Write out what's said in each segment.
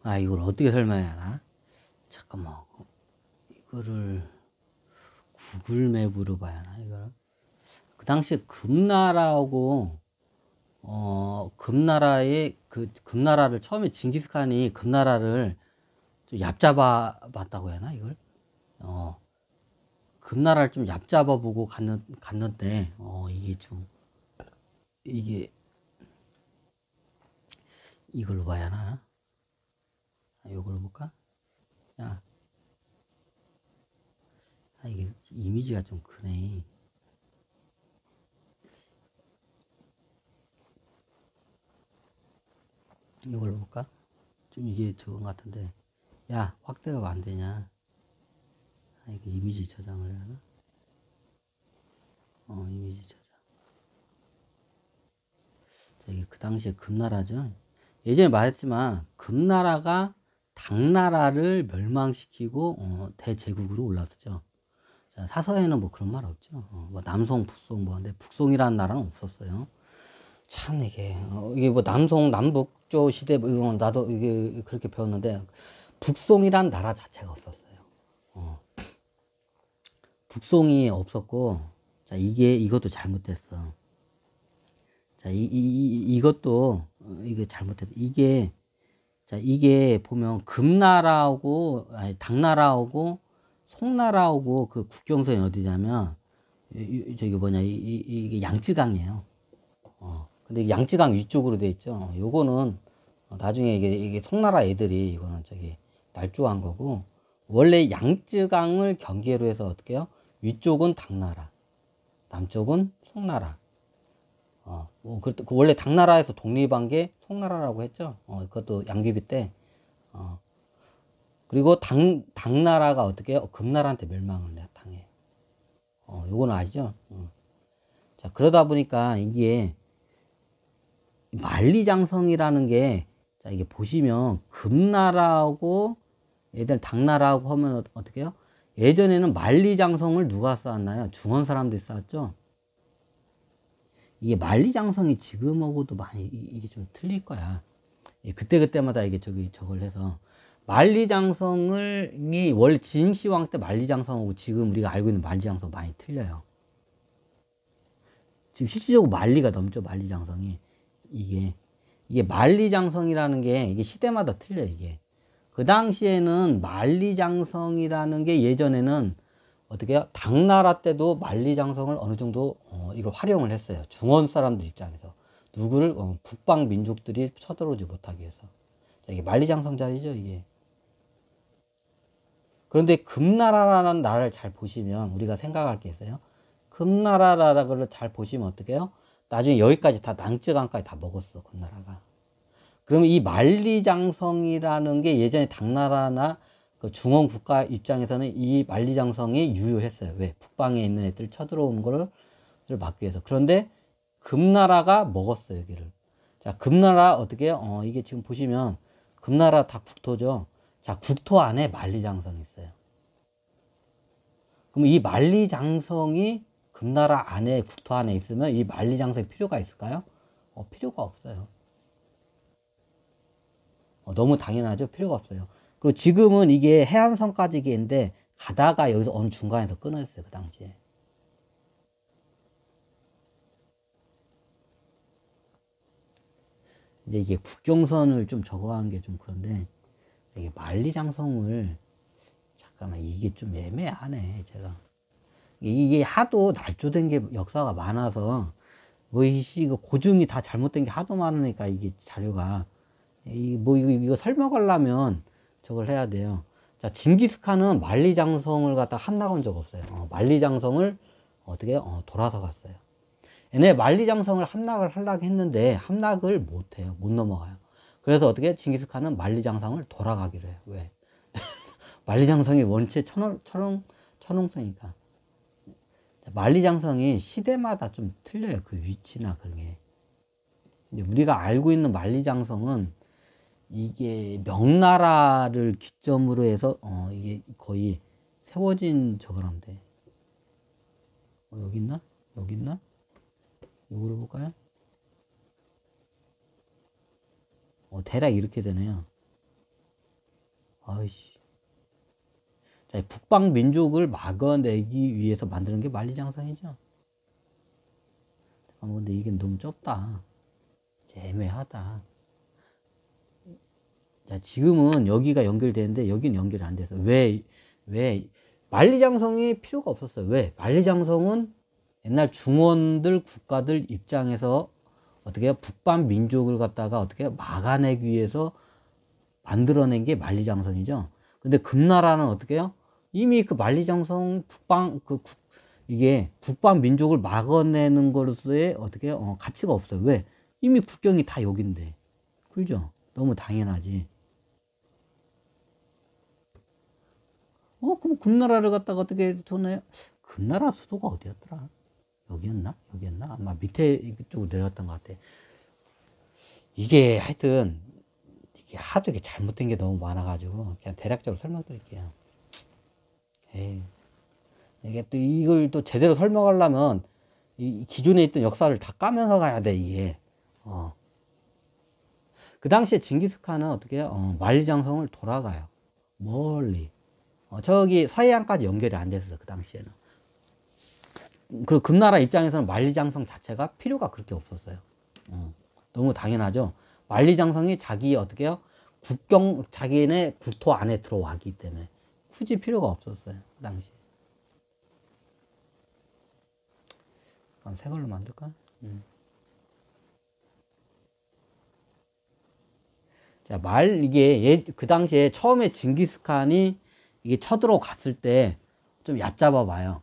아, 이걸 어떻게 설명해야 하나? 잠깐만. 이거를 구글 맵으로 봐야 하나, 이거를? 그 당시에 금나라하고, 금나라를 처음에 징기스칸이 금나라를 좀 얕잡아 봤다고 해야 하나, 이걸? 어, 금나라를 좀 얕잡아 보고 갔는데, 이게, 이걸로 봐야 하나? 이걸로 볼까? 야, 이게 이미지가 좀 크네. 이걸로 볼까? 좀 이게 적은 것 같은데. 야, 확대가 왜 안 되냐? 이게 이미지 저장을 해야 하나? 이미지 저장. 자, 이게 그 당시에 금나라죠. 예전에 말했지만, 금나라가 당나라를 멸망시키고, 대제국으로 올랐었죠. 자, 사서에는 뭐 그런 말 없죠. 뭐 남송, 북송, 뭐, 근데 북송이라는 나라는 없었어요. 참, 이게 뭐 남송, 남북조 시대, 뭐 이건 나도 이게 그렇게 배웠는데, 북송이란 나라 자체가 없었어요. 북송이 없었고, 자, 이것도 잘못됐어. 자, 이것도, 이게 잘못됐어. 이게 보면 금나라하고, 아니, 당나라하고, 송나라하고 그 국경선이 어디냐면, 저기 뭐냐, 이게 양쯔강이에요. 근데 양쯔강 위쪽으로 돼 있죠. 요거는 나중에 이게 송나라 애들이 이거는 저기 날조한 거고, 원래 양쯔강을 경계로 해서 어떻게 해요? 위쪽은 당나라, 남쪽은 송나라. 원래 당나라에서 독립한 게 송나라라고 했죠. 그것도 양귀비 때. 그리고 당나라가 어떻게 해요? 금나라한테 멸망을 당해. 요거는 아시죠? 자, 그러다 보니까 이게 만리장성이라는 게, 자, 이게 보시면 금나라하고 예전 당나라하고 하면 어떻게 해요? 예전에는 만리장성을 누가 쌓았나요? 중원 사람들이 쌓았죠? 이게 만리장성이 지금하고도 많이 이게 좀 틀릴 거야. 그때마다 이게 저걸 해서 만리장성을 원래 진시황 때 만리장성하고 지금 우리가 알고 있는 만리장성 많이 틀려요. 지금 실질적으로 만리가 넘죠. 만리장성이 이게 만리장성이라는 게 이게 시대마다 틀려. 이게 그 당시에는 만리장성이라는 게 예전에는 어떻게 해요? 당나라 때도 만리장성을 어느 정도 이걸 활용을 했어요. 중원 사람들 입장에서 누구를 북방 민족들이 쳐들어오지 못하기 위해서. 자, 이게 만리장성 자리죠, 이게. 그런데 금나라라는 나라를 잘 보시면 우리가 생각할 게 있어요. 금나라라를 잘 보시면 어떻게 해요? 나중에 여기까지 다 낭쯔강까지 다 먹었어, 금나라가. 그러면 이 만리장성이라는 게 예전에 당나라나 그 중원 국가 입장에서는 이 만리장성이 유효했어요. 왜? 북방에 있는 애들 쳐들어오는 거를 막기 위해서. 그런데 금나라가 먹었어요, 여기를. 자, 금나라 어떻게 해요? 이게 지금 보시면 금나라 다 국토죠. 자, 국토 안에 만리장성이 있어요. 그럼 이 만리장성이 금나라 안에 국토 안에 있으면 이 만리장성이 필요가 있을까요? 필요가 없어요. 너무 당연하죠. 필요가 없어요. 그리고 지금은 이게 해안선까지 있는데 가다가 여기서 어느 중간에서 끊어졌어요. 그 당시에. 이제 이게 국경선을 좀 적어가는 게 좀 그런데 이게 만리장성을 잠깐만 이게 좀 애매하네. 제가 이게 하도 날조된 게 역사가 많아서 뭐 이거 고증이 다 잘못된 게 하도 많으니까 이게 자료가 이거 설명하려면 저걸 해야 돼요. 자, 징기스칸은 만리장성을 갖다 함락한 적 없어요. 만리장성을 어떻게 돌아서 갔어요. 얘네 만리장성을 함락을 하려고 했는데 함락을 못해요. 못 넘어가요. 그래서 어떻게 징기스칸은 만리장성을 돌아가기로 해요. 왜? 만리장성이 원체 천홍성이니까. 만리장성이 시대마다 좀 틀려요. 그 위치나 그런 게. 우리가 알고 있는 만리장성은 이게 명나라를 기점으로 해서 이게 거의 세워진 저거란데. 여기 있나? 여기 있나? 이거를 볼까요? 대략 이렇게 되네요. 아이씨. 자, 북방 민족을 막아내기 위해서 만드는 게 만리장성이죠. 근데 이게 너무 좁다. 애매하다. 자, 지금은 여기가 연결되는데 여기는 연결이 안 돼서 왜 만리장성이 필요가 없었어요. 왜? 만리장성은 옛날 중원들 국가들 입장에서 어떻게 해요? 북방 민족을 갖다가 어떻게 해요? 막아내기 위해서 만들어낸 게 만리장성이죠. 근데 금나라는 어떻게 해요? 이미 그 만리장성 이게 북방 민족을 막아내는 것으로서의 어떻게 해요? 가치가 없어요. 왜? 이미 국경이 다 여긴데. 그죠? 너무 당연하지. 그럼 금나라를 갖다가 어떻게 전해? 금나라 수도가 어디였더라? 여기였나? 아마 밑에 이쪽으로 내려갔던 것 같아. 이게 하여튼, 이게 하도 이게 잘못된 게 너무 많아가지고, 그냥 대략적으로 설명드릴게요. 이게 또 이걸 또 제대로 설명하려면, 이 기존에 있던 역사를 다 까면서 가야 돼, 이게. 그 당시에 징기스칸은 어떻게 해요? 만리장성을 돌아가요. 멀리. 저기 서해안까지 연결이 안 됐어요, 그 당시에는. 그 금나라 입장에서는 만리장성 자체가 필요가 그렇게 없었어요. 너무 당연하죠. 만리장성이 자기 어떻게 해요? 자기네 국토 안에 들어왔기 때문에 굳이 필요가 없었어요, 그 당시에. 그럼 새 걸로 만들까? 자, 이게 그 당시에 처음에 징기스칸이 이게 쳐들어갔을 때 좀 얕잡아 봐요.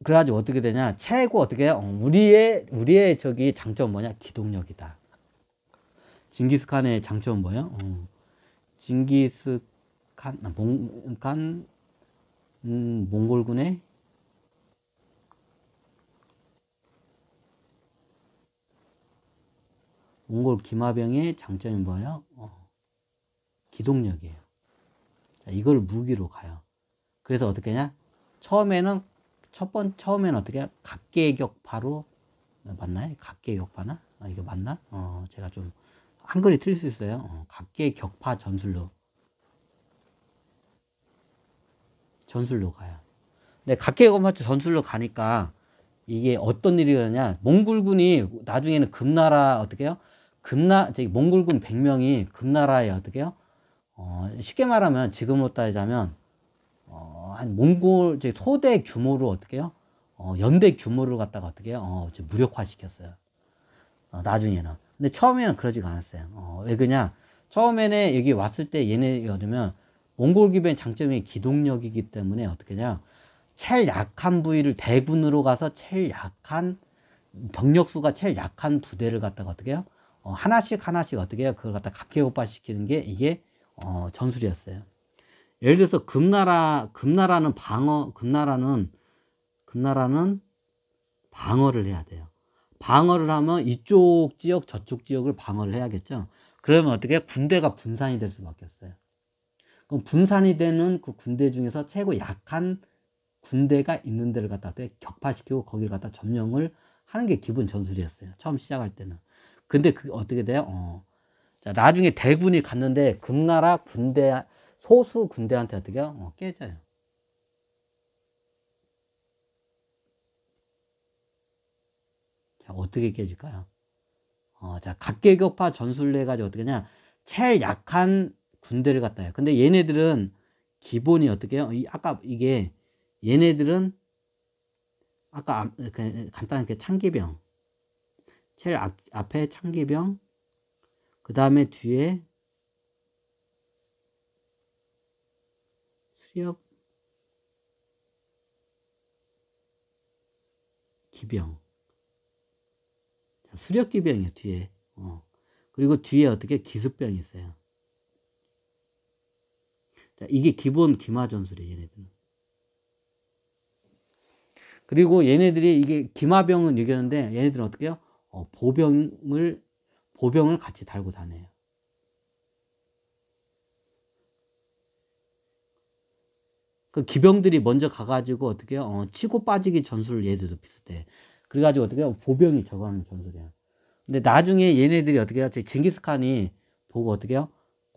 그래가지고 어떻게 되냐? 최고 어떻게 해요? 우리의 저기 장점 뭐냐? 기동력이다. 징기스칸의 장점은 뭐예요? 몽골군의 몽골 기마병의 장점이 뭐예요? 기동력이에요. 자, 이걸 무기로 가요. 그래서 어떻게 하냐? 처음에는 어떻게 해요? 각계격파로 맞나요? 각계격파나? 이거 맞나? 제가 좀 한글이 틀릴 수 있어요. 각계격파 전술로 가요. 근데 각계격파 전술로 가니까 이게 어떤 일이 그러냐? 몽골군이 나중에는 금나라 어떻게 해요? 몽골군 100명이 금나라에 어떻게 해요? 쉽게 말하면 지금으로 따지자면 한 몽골 소대 규모로 어떻게 해요? 연대 규모를 갖다가 어떻게 해요? 무력화 시켰어요. 나중에는. 근데 처음에는 그러지가 않았어요. 왜 그러냐? 처음에는 여기 왔을 때 얘네 여두면 몽골 기병의 장점이 기동력이기 때문에 어떻게 하냐? 제일 약한 부위를 대군으로 가서 제일 약한 병력수가 제일 약한 부대를 갖다가 어떻게 해요? 하나씩 어떻게 해요? 그걸 갖다 각계격파 시키는 게 이게 전술이었어요. 예를 들어서 금나라는 방어를 해야 돼요. 방어를 하면 이쪽 지역 저쪽 지역을 방어를 해야겠죠. 그러면 어떻게 군대가 분산이 될 수밖에 없어요. 그럼 분산이 되는 그 군대 중에서 최고 약한 군대가 있는 데를 갖다 격파시키고 거기를 갖다 점령을 하는 게 기본 전술이었어요. 처음 시작할 때는. 근데 그게 어떻게 돼요? 자, 나중에 대군이 갔는데 금나라 군대 소수 군대한테 어떻게 해요? 깨져요. 자, 어떻게 깨질까요? 자, 각계격파 전술을 해가지고 어떻게 하냐? 제일 약한 군대를 갖다 해요. 근데 얘네들은 기본이 어떻게 해요? 얘네들은 아까 간단하게 창기병, 제일 앞에 창기병, 그 다음에 뒤에 수렵 기병, 수렵 기병이에요. 뒤에. 그리고 뒤에 어떻게 기습병이 있어요. 자, 이게 기본 기마 전술이에요. 얘네들은. 그리고 얘네들이 이게 기마병은 이겼는데 얘네들은 어떻게 해요? 보병을 같이 달고 다녀요. 그 기병들이 먼저 가가지고 어떻게 해요? 치고 빠지기 전술 얘들도 비슷해. 그래가지고 어떻게 해요? 보병이 저거 하는 전술이야. 근데 나중에 얘네들이 어떻게 해요? 징기스칸이 보고 어떻게 해요?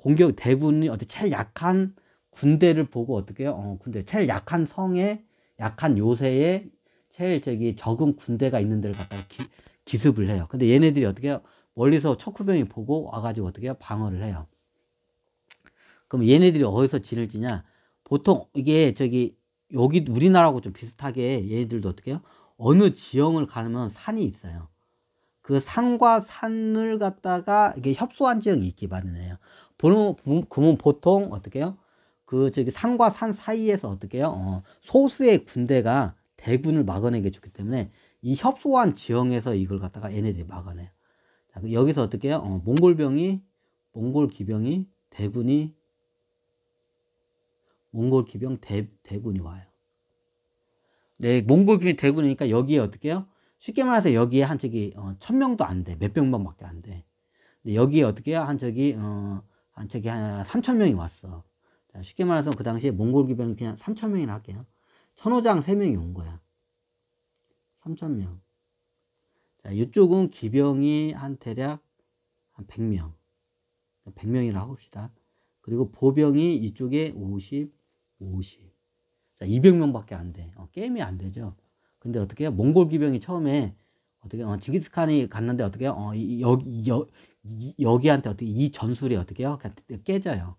공격 대군이 어떻게 제일 약한 군대를 보고 어떻게 해요? 군대 제일 약한 성에 약한 요새에 제일 적은 군대가 있는 데를 갖다가 기습을 해요. 근데 얘네들이 어떻게 해요? 멀리서 척후병이 보고 와가지고 어떻게 해요? 방어를 해요. 그럼 얘네들이 어디서 진을 지냐? 보통 이게 여기 우리나라하고 좀 비슷하게 얘네들도 어떻게 해요? 어느 지형을 가면 산이 있어요. 그 산과 산을 갖다가 이게 협소한 지역이 있기 마련이에요. 그러면 보통 어떻게 해요? 산과 산 사이에서 어떻게 해요? 소수의 군대가 대군을 막아내게 좋기 때문에 이 협소한 지형에서 이걸 갖다가 얘네들이 막아내요. 자, 여기서 어떻게 해요? 몽골 기병이 대군이 와요. 네, 몽골 기병이 대군이니까 여기에 어떻게 해요? 쉽게 말해서 여기에 한 1000명도 안 돼. 몇백 명밖에 안 돼. 근데 여기에 어떻게 해요? 한 3000명이 왔어. 자, 쉽게 말해서 그 당시에 몽골 기병이 그냥 3000명이라 할게요. 천호장 3명이 온 거야. 3000명. 자, 이쪽은 기병이 대략 한 100명. 100명이라 하봅시다. 그리고 보병이 이쪽에 50. 자, 200명밖에 안 돼. 게임이 안 되죠. 근데 어떻게 해요? 몽골 기병이 처음에 어떻게 징기스칸이 갔는데 어떻게 해요? 여기한테 어떻게 이 전술이 어떻게 해요? 깨져요.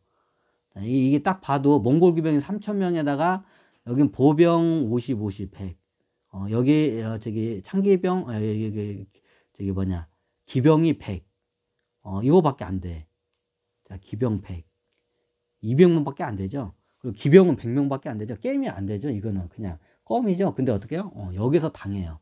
자, 이게 딱 봐도 몽골 기병이 3000명에다가 여긴 보병 50, 100. 여기 창기병 기병이 100. 이거밖에 안 돼. 자, 기병 100. 200명밖에 안 되죠. 그리고 기병은 100명밖에 안 되죠. 게임이 안 되죠. 이거는 그냥 껌이죠. 근데 어떻게 해요? 여기서 당해요.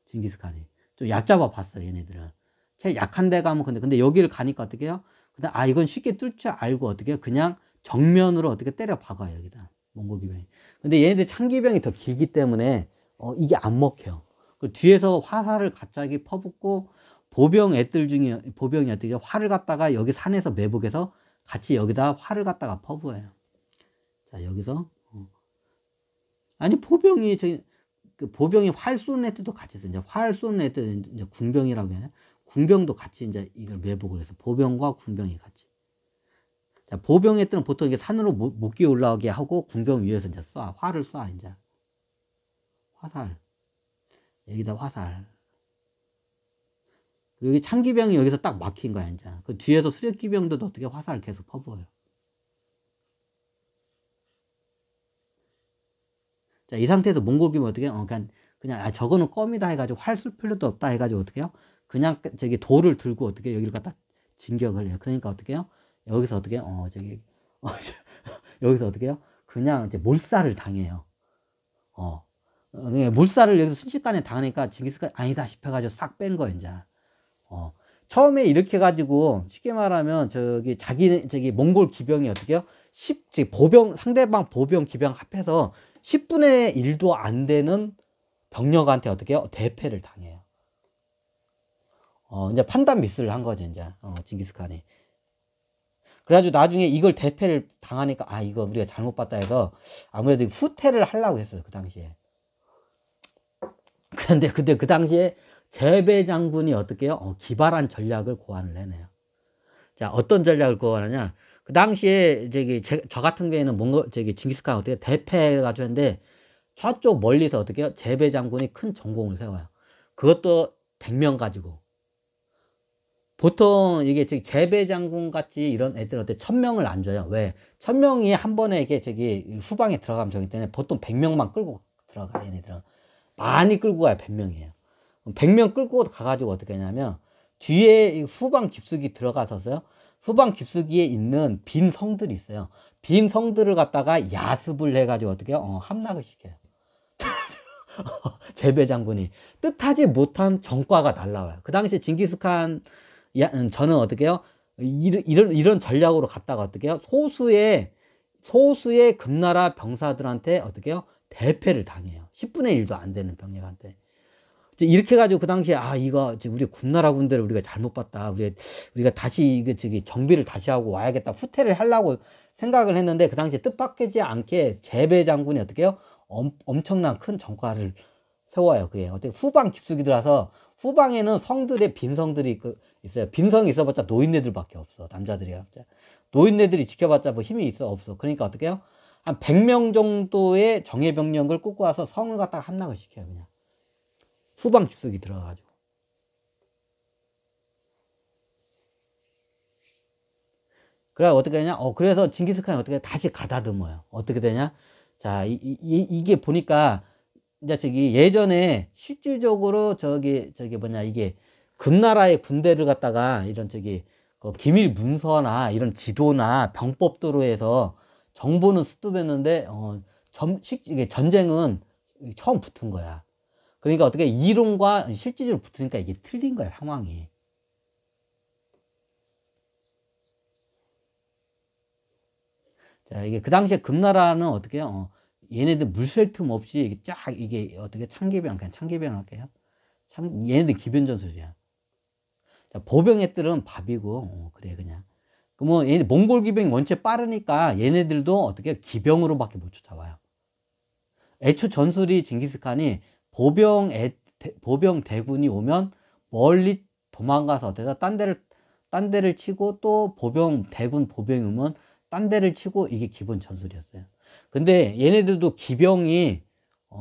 징기스칸이. 좀 얕잡아 봤어요, 얘네들은. 제일 약한 데 가면 근데 여기를 가니까 어떻게 해요? 근데 이건 쉽게 뚫을 줄 알고 어떻게 해요? 그냥 정면으로 어떻게 때려 박아요, 여기다. 몽골 기병이. 근데 얘네들 창기병이 더 길기 때문에 이게 안 먹혀요. 그 뒤에서 화살을 갑자기 퍼붓고 보병이 어떻게 해요? 활을 갖다가 여기 산에서 매복해서 같이 여기다 활을 갖다가 퍼부어요. 자, 여기서 아니 보병이 보병이 활 쏘는 애들도 같이 있어요. 이제 활 쏘는 애들 이제 군병이라고 해요. 군병도 같이 이제 이걸 매복을 해서 보병과 군병이 같이. 자, 보병 애들은 보통 이게 산으로 못 끼어 올라오게 하고 군병 위에서 이제 활을 쏴 이제. 화살. 여기다 화살. 그리고 창기병이 여기서 딱 막힌 거야 이제. 그 뒤에서 수렵기병들도 어떻게 화살을 계속 퍼부어요. 자, 이 상태에서 몽골 기병 어떻게 해요? 그냥 저거는 껌이다 해가지고 활 쏠 필요도 없다 해가지고 어떻게 해요? 그냥 돌을 들고 어떻게 여기를 갖다 진격을 해요. 그러니까 어떻게 해요? 여기서 어떻게 해요? 여기서 어떻게 해요? 그냥 이제 몰살을 당해요. 몰살을 여기서 순식간에 당하니까 징기스칸이 아니다 싶어가지고 싹 뺀 거예요, 이제. 처음에 이렇게 해가지고 쉽게 말하면 몽골 기병이 어떻게 해요? 상대방 보병 기병 합해서 10분의 1도 안 되는 병력한테 어떻게 해요? 대패를 당해요. 이제 판단 미스를 한 거죠, 이제. 징기스칸이. 그래가지고 나중에 이걸 대패를 당하니까, 이거 우리가 잘못 봤다 해서 아무래도 후퇴를 하려고 했어요, 그 당시에. 근데 그 당시에 제배 장군이 어떻게 해요? 기발한 전략을 고안을 해내요. 자, 어떤 전략을 고안하냐? 그 당시에 저 같은 경우에는 징기스칸 어떻게 대패해가지고 했는데 저쪽 멀리서 어떻게 해요? 제배 장군이 큰 전공을 세워요. 그것도 100명 가지고. 보통 이게 제배 장군 같이 이런 애들은 어때 1000명을 안 줘요. 왜? 1000명이 한 번에 이게 후방에 들어가면 되기 때문에 보통 100명만 끌고 들어가, 얘네들은. 많이 끌고 가야 100명이에요. 100명 끌고 가가지고 어떻게 하냐면 뒤에 후방 깊숙이 들어가서요. 후방 깊숙이에 있는 빈 성들이 있어요. 빈 성들을 갖다가 야습을 해가지고 어떻게 해요? 함락을 시켜요. 제배 장군이 뜻하지 못한 전과가 날라와요. 그 당시 징기스칸 저는 어떻게 해요? 이런 전략으로 갔다가 어떻게 해요? 소수의 금나라 병사들한테 어떻게 해요? 대패를 당해요. 10분의 1도 안 되는 병력한테. 이렇게 해가지고 그 당시에 이거 우리 금나라 군대를 우리가 잘못 봤다. 우리가 다시 정비를 다시 하고 와야겠다. 후퇴를 하려고 생각을 했는데 그 당시에 뜻밖이지 않게 제배 장군이 어떻게 해요? 엄청난 큰 전과를 세워요. 그게 어떻게 후방 깊숙이 들어서 후방에는 빈 성들이 있어요. 빈성이 있어봤자 노인네들밖에 없어. 남자들이. 노인네들이 지켜봤자 뭐 힘이 있어? 없어. 그러니까 어떻게 해요? 한 100명 정도의 정예병력을 꽂고 와서 성을 갖다가 함락을 시켜요. 그냥. 후방 깊숙이 들어가가지고. 그래 어떻게 되냐? 그래서 징기스칸이 어떻게 다시 가다듬어요. 어떻게 되냐? 자, 이게 보니까 이제 저기 예전에 실질적으로 저기 뭐냐 이게 금나라의 군대를 갖다가 이런 저기 기밀 문서나 이런 지도나 병법도로 해서 정보는 습득했는데 이게 전쟁은 처음 붙은 거야. 그러니까 어떻게 이론과 실질적으로 붙으니까 이게 틀린 거야 상황이. 자, 이게 그 당시에 금나라는 어떻게 해요? 얘네들 물 셀 틈 없이 이게 쫙 이게 어떻게 창기병, 그냥 창기병 할게요. 얘네들 기변 전술이야. 자, 보병의 뜰은 밥이고, 그래, 그냥. 그 뭐, 얘네 몽골 기병이 원체 빠르니까 얘네들도 어떻게 기병으로밖에 못 쫓아와요. 애초 전술이 징기스칸이 보병 대군이 오면 멀리 도망가서 어때서 딴 데를 치고 또 대군 보병이 오면 딴 데를 치고 이게 기본 전술이었어요. 근데 얘네들도 기병이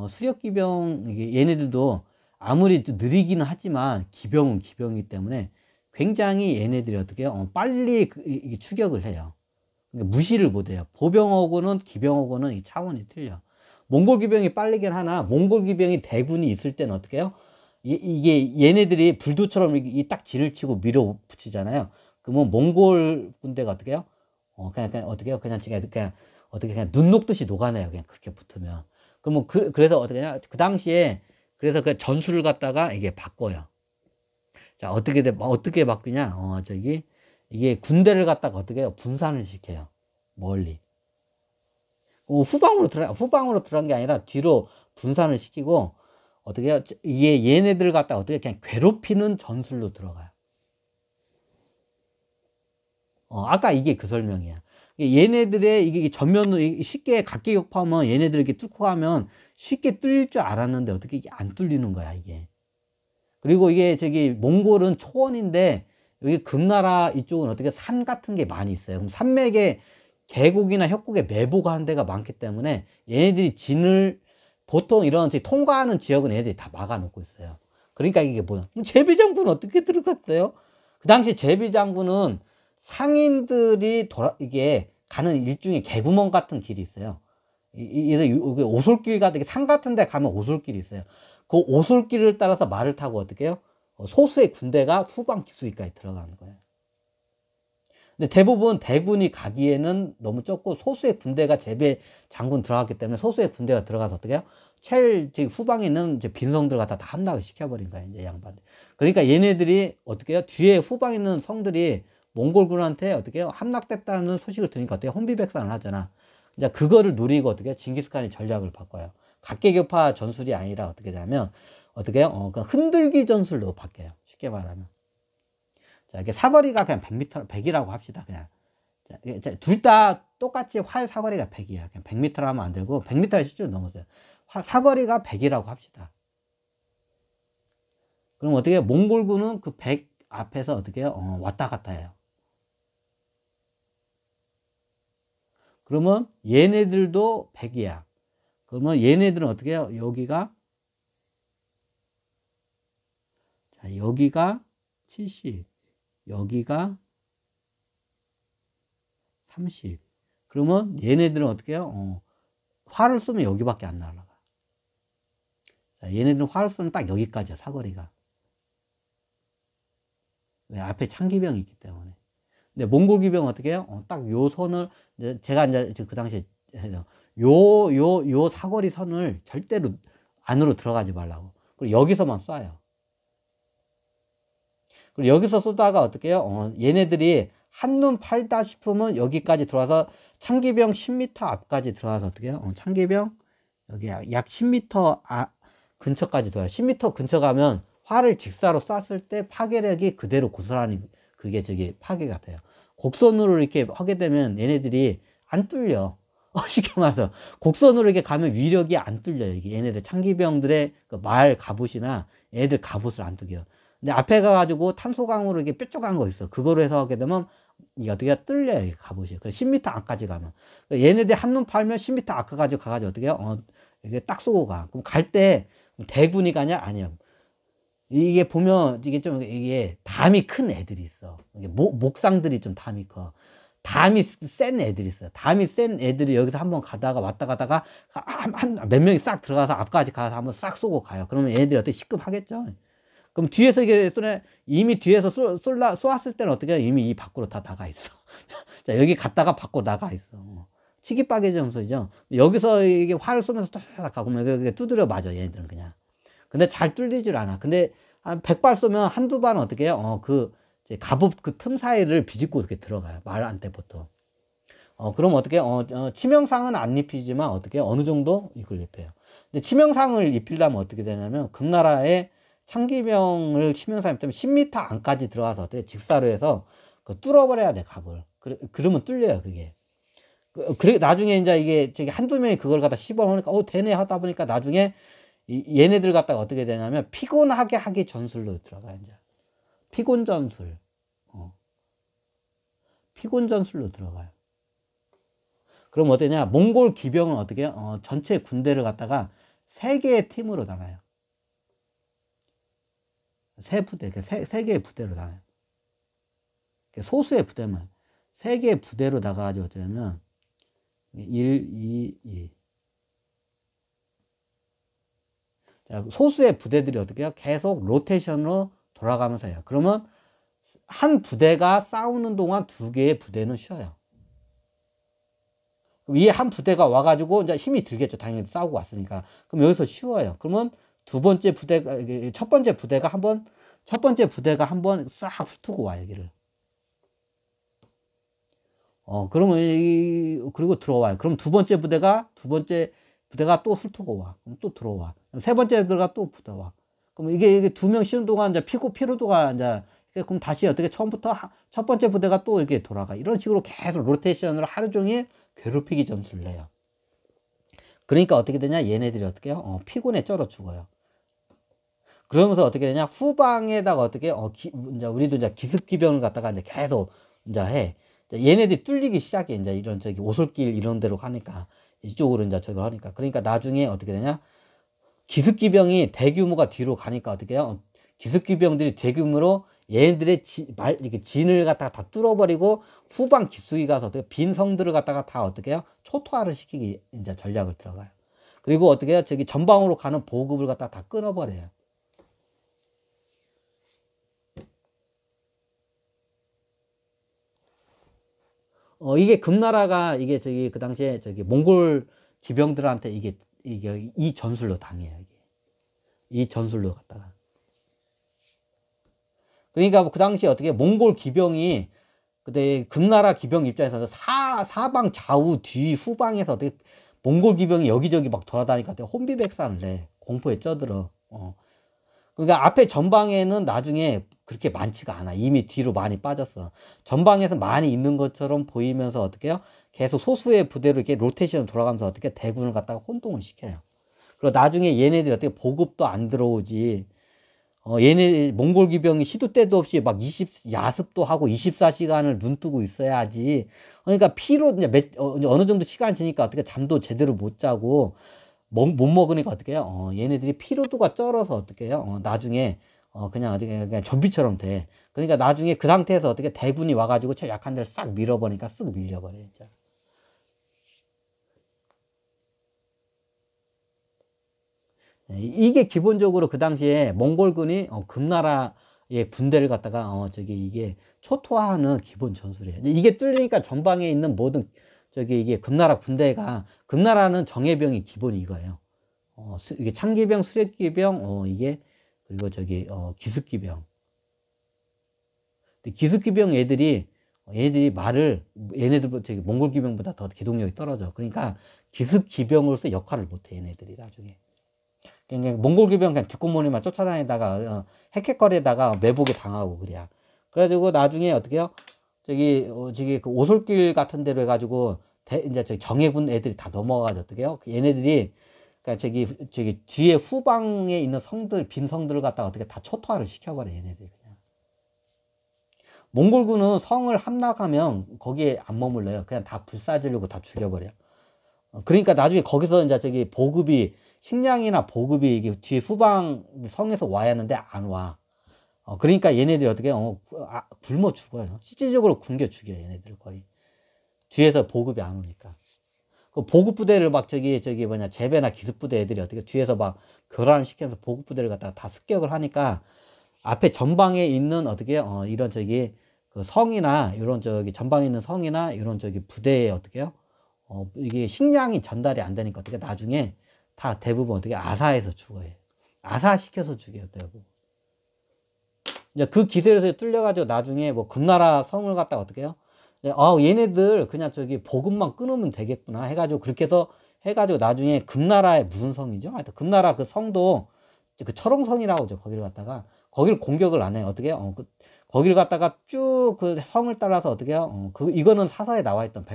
수렵 기병 얘네들도 아무리 느리기는 하지만 기병은 기병이기 때문에 굉장히 얘네들이 어떻게 해요? 빨리 추격을 해요. 그러니까 무시를 못해요. 보병하고는 기병하고는 이 차원이 틀려. 몽골 기병이 빠르긴 하나 몽골 기병이 대군이 있을 때는 어떻게 해요? 이게 얘네들이 불도처럼 딱 질을 치고 밀어붙이잖아요. 그러면 몽골 군대가 어떻게 해요? 그냥 어떻게 해요? 그냥 어떻게 그냥 눈 녹듯이 녹아내요. 그냥 그렇게 붙으면. 그러면 그래서 어떻게 하냐? 그 당시에 그래서 그 전술을 갖다가 이게 바꿔요. 자, 어떻게 바뀌냐? 이게 군대를 갖다가 어떻게 해요? 분산을 시켜요. 멀리. 후방으로 들어간 게 아니라 뒤로 분산을 시키고 어떻게 해요? 이게 얘네들을 갖다가 어떻게 그냥 괴롭히는 전술로 들어가요. 아까 이게 그 설명이야. 얘네들의 이게 전면으로 쉽게 각계격파하면 얘네들 이렇게 뚫고 가면 쉽게 뚫릴 줄 알았는데 어떻게 이게 안 뚫리는 거야, 이게. 그리고 이게 몽골은 초원인데 여기 금나라 이쪽은 어떻게 산 같은 게 많이 있어요. 그럼 산맥에 계곡이나 협곡에 매보가 한 데가 많기 때문에 얘네들이 보통 이런 통과하는 지역은 얘네들이 다 막아놓고 있어요. 그러니까 이게 뭐야? 제비장군은 어떻게 들어갔어요? 그 당시 제비장군은 상인들이 이게 가는 일종의 개구멍 같은 길이 있어요. 오솔길 같은 산 같은 데 가면 오솔길이 있어요. 그 오솔길을 따라서 말을 타고 어떻게 해요? 소수의 군대가 후방 깊숙이까지 들어가는 거예요. 근데 대부분 대군이 가기에는 너무 적고 소수의 군대가 제배 장군 들어갔기 때문에 소수의 군대가 들어가서 어떻게 해요? 제일 후방에 있는 빈성들 갖다 다 함락을 시켜버린 거예요. 이제 양반. 그러니까 얘네들이 어떻게 해요? 뒤에 후방에 있는 성들이 몽골군한테 어떻게 해요? 함락됐다는 소식을 들으니까 어떻게 혼비백산을 하잖아. 이제 그거를 노리고 어떻게 해요? 징기스칸이 전략을 바꿔요. 각계격파 전술이 아니라 어떻게 되냐면 어떻게 해요? 흔들기 전술로 바뀌어요. 쉽게 말하면. 자, 이게 사거리가 그냥 100m, 100이라고 합시다. 그냥. 둘 다 똑같이 활 사거리가 100이야. 그냥 100m 하면 안 되고 100m를 실제로 넘었어요. 사거리가 100이라고 합시다. 그럼 어떻게 해요? 몽골군은 그 100 앞에서 어떻게 해요? 왔다 갔다 해요. 그러면 얘네들도 100이야. 그러면 얘네들은 어떻게 해요? 여기가 70, 여기가 30. 그러면 얘네들은 어떻게 해요? 활을 쏘면 여기밖에 안 날아가. 자, 얘네들은 활을 쏘면 딱 여기까지야, 사거리가. 왜? 앞에 창기병이 있기 때문에. 근데 몽골 기병은 어떻게 해요? 딱 요 선을, 제가 이제 그 당시에 요 사거리 선을 절대로 안으로 들어가지 말라고. 그리고 여기서만 쏴요. 그리고 여기서 쏘다가 어떻게 해요? 얘네들이 한눈 팔다 싶으면 여기까지 들어와서 창기병 10m 앞까지 들어와서 어떻게 해요? 창기병 여기 약 10m 근처까지 들어와요. 10m 근처 가면 활을 직사로 쐈을 때 파괴력이 그대로 고스란히 그게 파괴가 돼요. 곡선으로 이렇게 하게 되면 얘네들이 안 뚫려. 쉽게 말해서 곡선으로 이렇게 가면 위력이 안 뚫려요. 이게 얘네들 창기병들의 그 말 갑옷이나 얘네들 갑옷을 안 뚫려요. 근데 앞에 가가지고 탄소강으로 이게 뾰족한 거 있어. 그거로 해서 하게 되면 이게 어떻게 뚫려요, 이 갑옷이. 그래서 10m 앞까지 가면. 얘네들이 한눈 팔면 10m 앞 가가지고 어떻게 해요? 이게 딱 쏘고 가. 그럼 갈 때 대군이 가냐? 아니야. 이게 보면 이게 좀 이게 담이 큰 애들이 있어. 이게 목상들이 좀 담이 커. 담이 센 애들이 있어요. 담이 센 애들이 여기서 한번 가다가 왔다 가다가 몇 명이 싹 들어가서 앞까지 가서 한번 싹 쏘고 가요. 그러면 얘네들이 어떻게 시급하겠죠? 그럼 뒤에서 이게 이미 뒤에서 쏘았을 때는 어떻게 해요? 이미 이 밖으로 다 나가 있어. 자, 여기 갔다가 밖으로 나가 있어. 치기 빠개 점수죠. 여기서 이게 활을 쏘면서 딱 가고 여기 두드려 맞아, 얘네들은 그냥. 근데 잘 뚫리질 않아. 근데 한 100발 쏘면 한두 발은 어떻게 해요? 갑옷 그 틈 사이를 비집고 이렇게 들어가요. 말한테 보통. 그럼 어떻게, 치명상은 안 입히지만 어떻게, 어느 정도 이걸 입혀요. 근데 치명상을 입히려면 어떻게 되냐면, 금나라의 창기병을 치명상 입히면 10m 안까지 들어가서 어떻게 직사로 해서 그 뚫어버려야 돼, 갑을. 그러면 뚫려요, 그게. 그래, 나중에 이제 이게 저기 한두 명이 그걸 갖다 씹어보니까, 되네 하다 보니까 나중에 얘네들 갖다가 어떻게 되냐면, 피곤하게 하기 전술로 들어가요, 이제. 피곤 전술. 피곤 전술로 들어가요. 그럼 어떠냐? 몽골 기병은 어떻게 해요? 전체 군대를 갖다가 3개의 팀으로 나눠요. 3부대, 3개의 부대로 나눠요. 소수의 부대만. 3개의 부대로 나가가지고 어쩌냐면, 1, 2, 2. 자, 소수의 부대들이 어떻게 해요? 계속 로테이션으로 돌아가면서 해요. 그러면 한 부대가 싸우는 동안 2개의 부대는 쉬어요. 위에 한 부대가 와가지고 이제 힘이 들겠죠. 당연히 싸우고 왔으니까. 그럼 여기서 쉬어요. 그러면 첫 번째 부대가 한번 싹 훑고 와, 여기를. 그러면 그리고 들어와요. 그럼 두 번째 부대가 또 훑고 와. 그럼 또 들어와. 세 번째 부대가 또 붙어와. 그럼 이게 2명 쉬는 동안 이제 피로도가 이제 그럼 다시 어떻게 처음부터 첫 번째 부대가 또 이렇게 돌아가. 이런 식으로 계속 로테이션으로 하루 종일 괴롭히기 전술을 해요. 그러니까 어떻게 되냐? 얘네들이 어떻게 해요? 피곤에 쩔어 죽어요. 그러면서 어떻게 되냐? 후방에다가 어떻게, 이제 우리도 이제 기습기병을 갖다가 이제 계속 이제 해. 얘네들이 뚫리기 시작해. 이제 이런 저기 오솔길 이런 데로 가니까. 이쪽으로 이제 저걸 하니까. 그러니까 나중에 어떻게 되냐? 기습기병이 대규모가 뒤로 가니까 어떻게 해요? 기습기병들이 대규모로 얘네들의 이렇게 진을 갖다가 다 뚫어버리고 후방 기수기 가서 어떻게 빈 성들을 갖다가 다 어떻게 해요? 초토화를 시키기 이제 전략을 들어가요. 그리고 어떻게 해요? 저기 전방으로 가는 보급을 갖다가 다 끊어버려요. 이게 금나라가 이게 저기 그 당시에 저기 몽골 기병들한테 이게 이 전술로 당해요. 이 전술로 갔다가. 그러니까 그 당시에 어떻게 몽골 기병이 그때 금나라 기병 입장에서 사방 좌우 뒤 후방에서 어떻게 몽골 기병이 여기저기 막 돌아다니니까 혼비백산을 내. 공포에 쪄들어. 그러니까 앞에 전방에는 나중에 그렇게 많지가 않아. 이미 뒤로 많이 빠졌어. 전방에서 많이 있는 것처럼 보이면서 어떻게 해요? 계속 소수의 부대로 이렇게 로테이션 돌아가면서 어떻게 대군을 갖다가 혼동을 시켜요. 그리고 나중에 얘네들이 어떻게 보급도 안 들어오지. 얘네 몽골 기병이 시도 때도 없이 막 야습도 하고 24시간을 눈 뜨고 있어야지. 그러니까 피로 이제 어느 정도 시간 지니까 어떻게 잠도 제대로 못 자고 못 먹으니까 어떻게 해요? 얘네들이 피로도가 쩔어서 어떻게 해요? 나중에 그냥 좀비처럼 돼. 그러니까 나중에 그 상태에서 어떻게 대군이 와가지고 제일 약한 데를 싹 밀어버리니까 쓱 밀려버려, 진짜. 이게 기본적으로 그 당시에 몽골군이 금나라의 군대를 갖다가 이게 초토화하는 기본 전술이에요. 이게 뚫리니까 전방에 있는 모든 이게 금나라 군대가 금나라는 정예병이 기본이 이거예요. 이게 창기병, 수레기병, 이게 그리고 기습기병. 기습기병 얘네들이 얘네들 몽골 기병보다 더 기동력이 떨어져. 그러니까 기습기병으로서 역할을 못해, 얘네들이 나중에. 그러니까 몽골 기병 그냥 뒷공무니만 쫓아다니다가 헥헥거리다가 매복에 당하고 그래야. 그래가지고 나중에 어떻게 해요? 그 오솔길 같은 데로 해가지고 이제 정예군 애들이 다 넘어가가지고 어떻게 해요? 얘네들이 그러니까 저기 뒤에 후방에 있는 성들, 빈 성들을 갖다가 어떻게 다 초토화를 시켜버려, 얘네들이 그냥. 몽골군은 성을 함락하면 거기에 안 머물러요. 그냥 다 불사지르고 다 죽여버려. 그러니까 나중에 거기서 이제 저기 보급이, 식량이나 보급이 이게 뒤에 후방 성에서 와야 하는데 안 와. 그러니까 얘네들이 어떻게, 굶어 죽어요. 실질적으로 굶겨 죽여요, 얘네들 거의. 뒤에서 보급이 안 오니까. 그 보급 부대를 막 저기 뭐냐, 재배나 기습 부대 애들이 어떻게 뒤에서 막 교란을 시켜서 보급 부대를 갖다가 다 습격을 하니까 앞에 전방에 있는 어떻게, 이런 저기 그 성이나 이런 저기 전방에 있는 성이나 이런 저기 부대에 어떻게요? 이게 식량이 전달이 안 되니까 어떻게 나중에 다 대부분 어떻게 아사해서 죽어요. 아사시켜서 죽여요, 대부분. 이제 그 기세에서 뚫려가지고 나중에 뭐 금나라 성을 갖다가 어떻게 해요? 얘네들 그냥 저기 보급만 끊으면 되겠구나 해가지고 그렇게 해서 해가지고 나중에 금나라의 무슨 성이죠? 하여튼 금나라 그 성도 그 철옹성이라고 하죠. 거기를 갖다가 거기를 공격을 안 해요. 어떻게 해요? 거기를 갖다가 쭉 그 성을 따라서 어떻게 해요? 이거는 사서에 나와 있던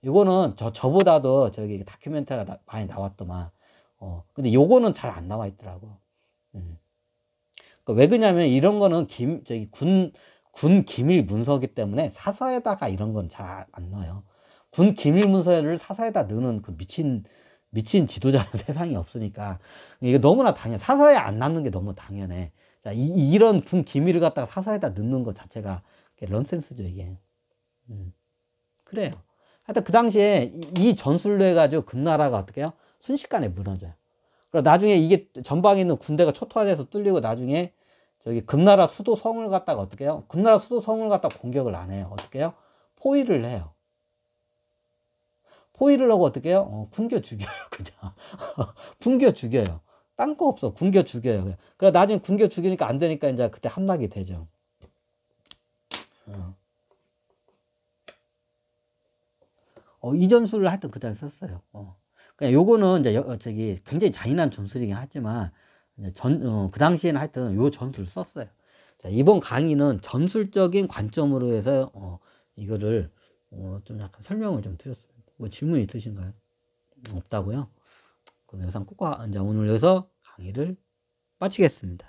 이거는 저보다도 저기 다큐멘터리가 많이 나왔더만. 근데 요거는 잘 안 나와 있더라고. 왜 그러냐면 이런 거는 저기 군 기밀 문서기 때문에 사서에다가 이런 건 잘 안 넣어요. 군 기밀 문서를 사서에다 넣는 그 미친 지도자는 세상에 없으니까 이게 너무나 당연. 사서에 안 남는 게 너무 당연해. 자, 이런 군 기밀을 갖다가 사서에다 넣는 것 자체가 넌센스죠, 이게. 그래요. 하여튼 그 당시에 이 전술로 해가지고 금나라가 어떻게 해요? 순식간에 무너져요. 그리고 나중에 이게 전방에 있는 군대가 초토화돼서 뚫리고 나중에 저기 금나라 수도 성을 갖다가 어떻게 해요? 금나라 수도 성을 갖다가 공격을 안 해요. 어떻게 해요? 포위를 해요. 포위를 하고 어떻게 해요? 굶겨 죽여요. 그냥. 굶겨 죽여요. 딴 거 없어. 굶겨 죽여요. 그래 나중에 굶겨 죽이니까 안 되니까 이제 그때 함락이 되죠. 이 전술을 하여튼 그때 썼어요. 그냥 요거는 이제 저기 굉장히 잔인한 전술이긴 하지만 그 당시에는 하여튼 요 전술을 썼어요. 자, 이번 강의는 전술적인 관점으로 해서 이거를 좀 약간 설명을 좀 드렸습니다. 뭐 질문 있으신가요? 없다고요? 그럼 영상 꼭 이제 오늘 여기서 강의를 마치겠습니다.